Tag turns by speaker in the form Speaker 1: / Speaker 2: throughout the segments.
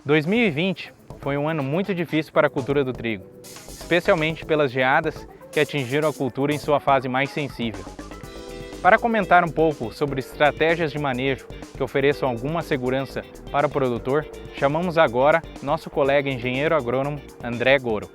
Speaker 1: 2020 foi um ano muito difícil para a cultura do trigo, especialmente pelas geadas que atingiram a cultura em sua fase mais sensível. Para comentar um pouco sobre estratégias de manejo que ofereçam alguma segurança para o produtor, chamamos agora nosso colega engenheiro agrônomo André Goro.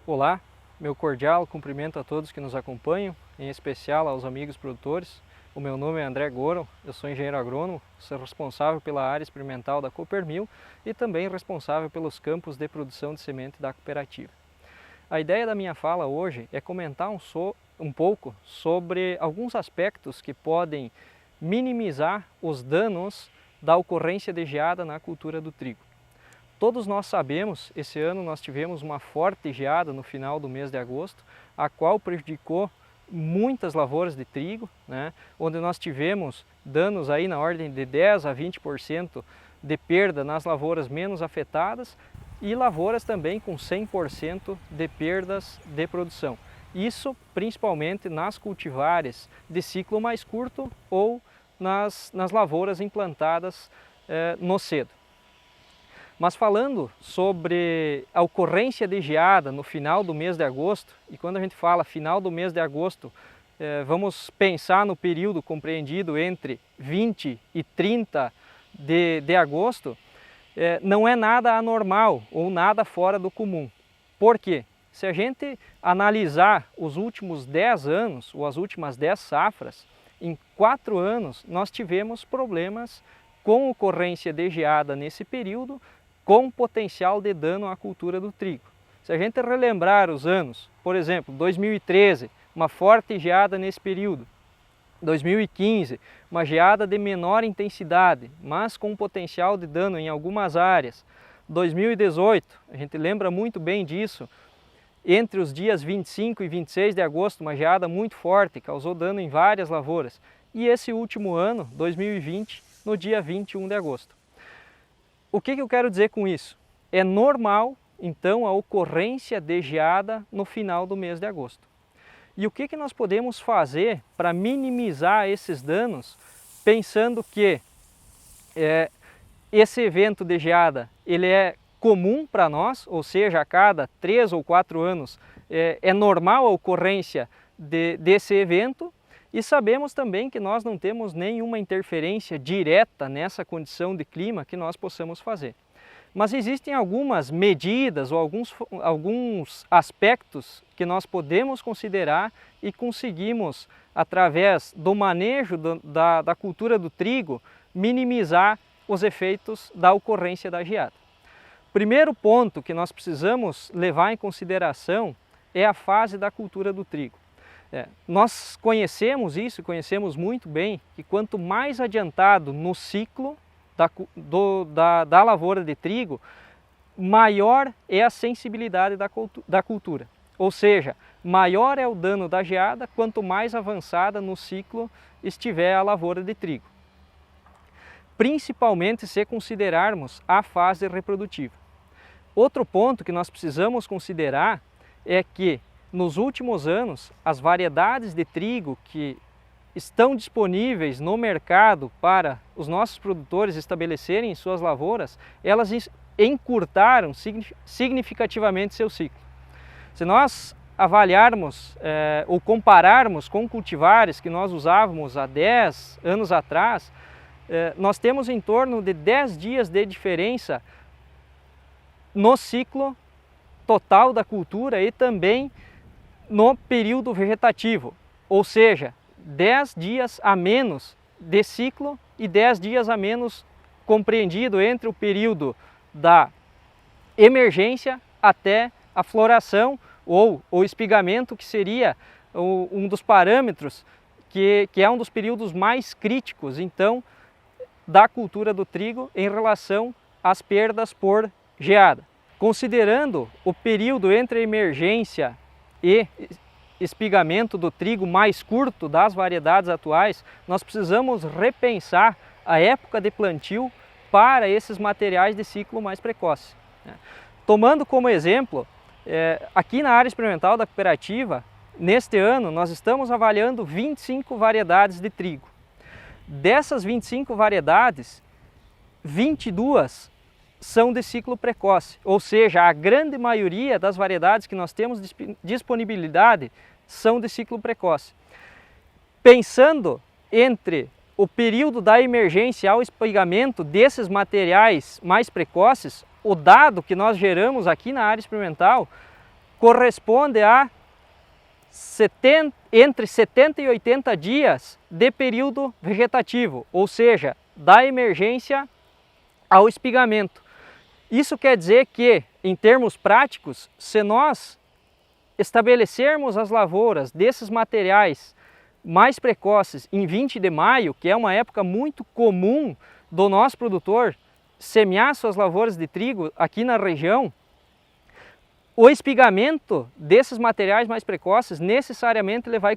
Speaker 2: Olá, meu cordial cumprimento a todos que nos acompanham, em especial aos amigos produtores. O meu nome é André Goro, eu sou engenheiro agrônomo, sou responsável pela área experimental da Coopermil e também responsável pelos campos de produção de semente da cooperativa. A ideia da minha fala hoje é comentar um pouco sobre alguns aspectos que podem minimizar os danos da ocorrência de geada na cultura do trigo. Todos nós sabemos, esse ano nós tivemos uma forte geada no final do mês de agosto, a qual prejudicou muitas lavouras de trigo, onde nós tivemos danos aí na ordem de 10 a 20% de perda nas lavouras menos afetadas e lavouras também com 100% de perdas de produção. Isso principalmente nas cultivares de ciclo mais curto ou nas lavouras implantadas no cedo. Mas falando sobre a ocorrência de geada no final do mês de agosto, e quando a gente fala final do mês de agosto, vamos pensar no período compreendido entre 20 e 30 de agosto, não é nada anormal ou nada fora do comum. Por quê? Se a gente analisar os últimos 10 anos ou as últimas 10 safras, em 4 anos nós tivemos problemas com ocorrência de geada nesse período, com potencial de dano à cultura do trigo. Se a gente relembrar os anos, por exemplo, 2013, uma forte geada nesse período, 2015, uma geada de menor intensidade, mas com potencial de dano em algumas áreas, 2018, a gente lembra muito bem disso, entre os dias 25 e 26 de agosto, uma geada muito forte, causou dano em várias lavouras, e esse último ano, 2020, no dia 21 de agosto. O que eu quero dizer com isso? É normal, então, a ocorrência de geada no final do mês de agosto. E o que nós podemos fazer para minimizar esses danos, pensando que esse evento de geada ele é comum para nós, ou seja, a cada 3 ou 4 anos é normal a ocorrência desse evento, e sabemos também que nós não temos nenhuma interferência direta nessa condição de clima que nós possamos fazer. Mas existem algumas medidas ou alguns aspectos que nós podemos considerar e conseguimos, através do manejo da cultura do trigo, minimizar os efeitos da ocorrência da geada. Primeiro ponto que nós precisamos levar em consideração é a fase da cultura do trigo. Nós conhecemos isso, conhecemos muito bem, que quanto mais adiantado no ciclo da lavoura de trigo, maior é a sensibilidade da cultura. Ou seja, maior é o dano da geada quanto mais avançada no ciclo estiver a lavoura de trigo. Principalmente se considerarmos a fase reprodutiva. Outro ponto que nós precisamos considerar é que nos últimos anos, as variedades de trigo que estão disponíveis no mercado para os nossos produtores estabelecerem em suas lavouras, elas encurtaram significativamente seu ciclo. Se nós avaliarmos ou compararmos com cultivares que nós usávamos há 10 anos atrás, nós temos em torno de 10 dias de diferença no ciclo total da cultura e também no período vegetativo, ou seja, 10 dias a menos de ciclo e 10 dias a menos compreendido entre o período da emergência até a floração ou o espigamento, que seria um dos parâmetros que é um dos períodos mais críticos, então, da cultura do trigo em relação às perdas por geada. Considerando o período entre a emergência e espigamento do trigo mais curto das variedades atuais, nós precisamos repensar a época de plantio para esses materiais de ciclo mais precoce. Tomando como exemplo, aqui na área experimental da cooperativa, neste ano, nós estamos avaliando 25 variedades de trigo. Dessas 25 variedades, 22 são de ciclo precoce, ou seja, a grande maioria das variedades que nós temos disponibilidade são de ciclo precoce. Pensando entre o período da emergência ao espigamento desses materiais mais precoces, o dado que nós geramos aqui na área experimental corresponde a entre 70 e 80 dias de período vegetativo, ou seja, da emergência ao espigamento. Isso quer dizer que, em termos práticos, se nós estabelecermos as lavouras desses materiais mais precoces em 20 de maio, que é uma época muito comum do nosso produtor semear suas lavouras de trigo aqui na região, o espigamento desses materiais mais precoces necessariamente ele vai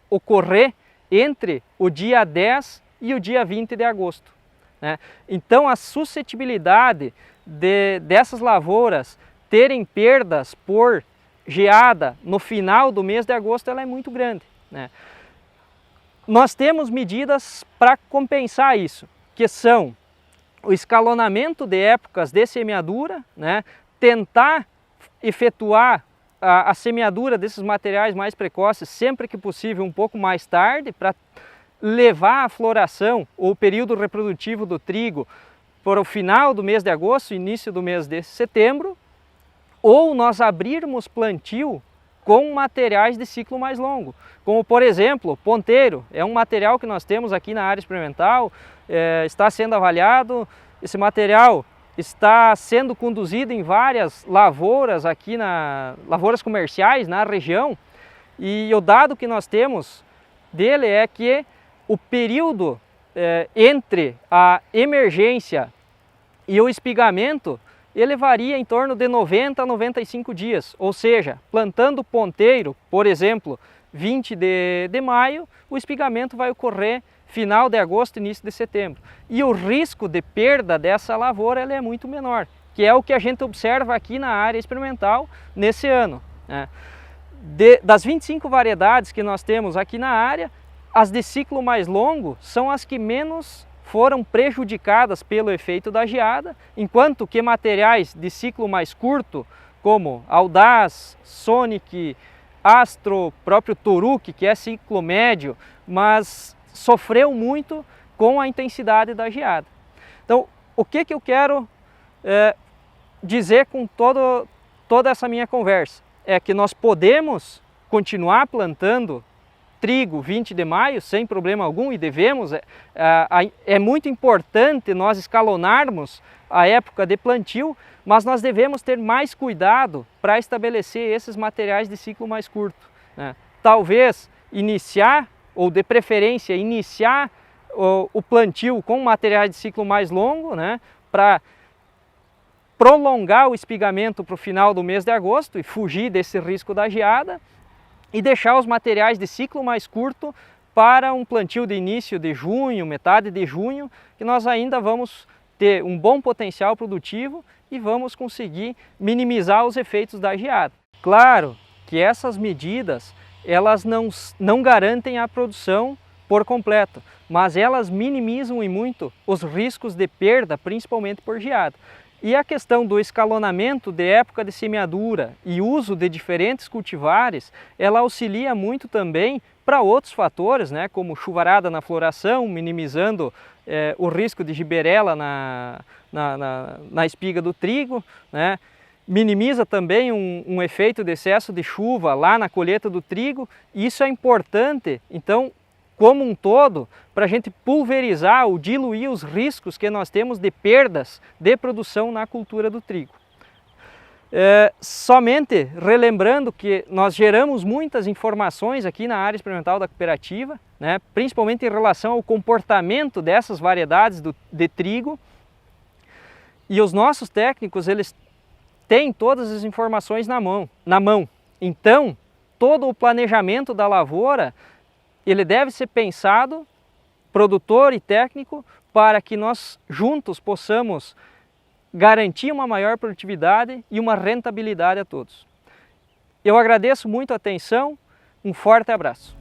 Speaker 2: ocorrer entre o dia 10 e o dia 20 de agosto. Né? Então a suscetibilidade dessas lavouras terem perdas por geada no final do mês de agosto ela é muito grande. Né? Nós temos medidas para compensar isso, que são o escalonamento de épocas de semeadura, né? Tentar efetuar a semeadura desses materiais mais precoces sempre que possível um pouco mais tarde, para levar a floração ou o período reprodutivo do trigo para o final do mês de agosto, início do mês de setembro, ou nós abrirmos plantio com materiais de ciclo mais longo, como por exemplo, ponteiro, é um material que nós temos aqui na área experimental, está sendo avaliado, esse material está sendo conduzido em várias lavouras aqui, lavouras comerciais na região, e o dado que nós temos dele é que o período entre a emergência e o espigamento ele varia em torno de 90 a 95 dias, ou seja, plantando ponteiro, por exemplo, 20 de maio, o espigamento vai ocorrer final de agosto, início de setembro. E o risco de perda dessa lavoura ele é muito menor, que é o que a gente observa aqui na área experimental nesse ano. Né? Das 25 variedades que nós temos aqui na área, as de ciclo mais longo são as que menos foram prejudicadas pelo efeito da geada, enquanto que materiais de ciclo mais curto, como Audaz, Sonic, Astro, próprio Toruc, que é ciclo médio, mas sofreu muito com a intensidade da geada. Então, o que eu quero dizer com toda essa minha conversa? É que nós podemos continuar plantando trigo 20 de maio sem problema algum e devemos, é muito importante nós escalonarmos a época de plantio, mas nós devemos ter mais cuidado para estabelecer esses materiais de ciclo mais curto. Né? Talvez iniciar, ou de preferência iniciar o plantio com materiais de ciclo mais longo, né? Para prolongar o espigamento para o final do mês de agosto e fugir desse risco da geada, e deixar os materiais de ciclo mais curto para um plantio de início de junho, metade de junho, que nós ainda vamos ter um bom potencial produtivo e vamos conseguir minimizar os efeitos da geada. Claro que essas medidas elas não garantem a produção por completo, mas elas minimizam e muito os riscos de perda, principalmente por geada. E a questão do escalonamento de época de semeadura e uso de diferentes cultivares, ela auxilia muito também para outros fatores, né, como chuvarada na floração, minimizando o risco de giberela na espiga do trigo, né, minimiza também um efeito de excesso de chuva lá na colheita do trigo. Isso é importante, então, como um todo, para a gente pulverizar ou diluir os riscos que nós temos de perdas de produção na cultura do trigo. Somente relembrando que nós geramos muitas informações aqui na área experimental da cooperativa, né, principalmente em relação ao comportamento dessas variedades de trigo, e os nossos técnicos eles têm todas as informações na mão. Então, todo o planejamento da lavoura ele deve ser pensado, produtor e técnico, para que nós juntos possamos garantir uma maior produtividade e uma rentabilidade a todos. Eu agradeço muito a atenção, um forte abraço.